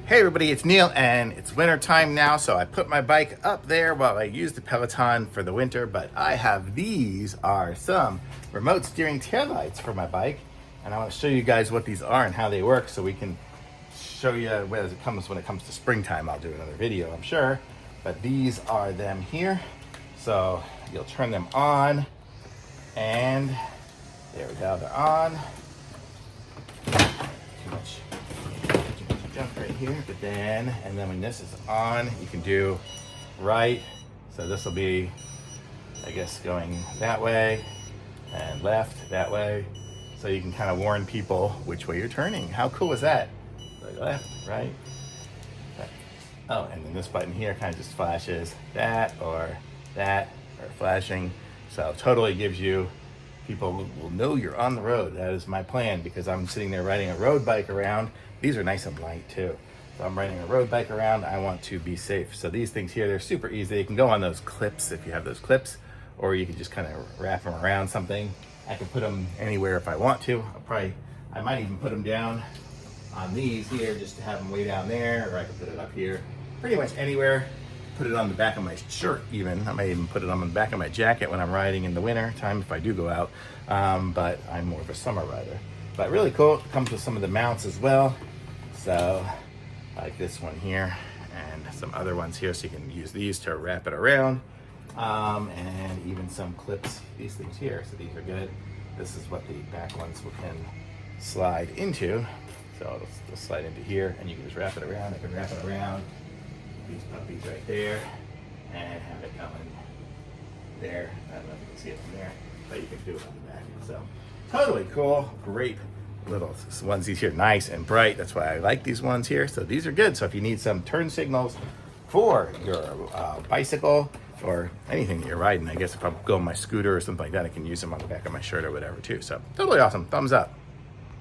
Hey everybody, it's Neil and it's winter time now, so I put my bike up there while I use the Peloton for the winter, but I have these are some remote steering taillights for my bike, and I want to show you guys what these are and how they work so we can show you when it comes to springtime. I'll do another video, I'm sure, but these are them here. So you'll turn them on and there we go, they're on. Too much jump right here, but then, and then when this is on, you can do right. So this will be, I guess, going that way and left that way. So you can kind of warn people which way you're turning. How cool is that? Like left, right. Oh, and then this button here kind of just flashes that or flashing. So totally gives you, people will know you're on the road. That is my plan because I'm sitting there riding a road bike around. These are nice and light too. So I'm riding a road bike around. I want to be safe. So these things here, they're super easy. You can go on those clips if you have those clips, or you can just kind of wrap them around something. I can put them anywhere if I want to. I might even put them down on these here just to have them way down there, or I can put it up here. Pretty much anywhere. Put it on the back of my shirt even. I may even put it on the back of my jacket when I'm riding in the winter time if I do go out. But I'm more of a summer rider. But really cool. It comes with some of the mounts as well. So like this one here and some other ones here. So you can use these to wrap it around. And even some clips, these things here. So these are good. This is what the back ones can slide into. So it'll slide into here and you can just wrap it around. I can wrap it around these puppies right there and have it going there. I don't know if you can see it from there, but you can do it on the back. So totally cool, great little onesies here, nice and bright. That's why I like these ones here. So these are good. So if you need some turn signals for your bicycle or anything that you're riding, I guess if I'm going my scooter or something like that, I can use them on the back of my shirt or whatever too. So totally awesome, thumbs up.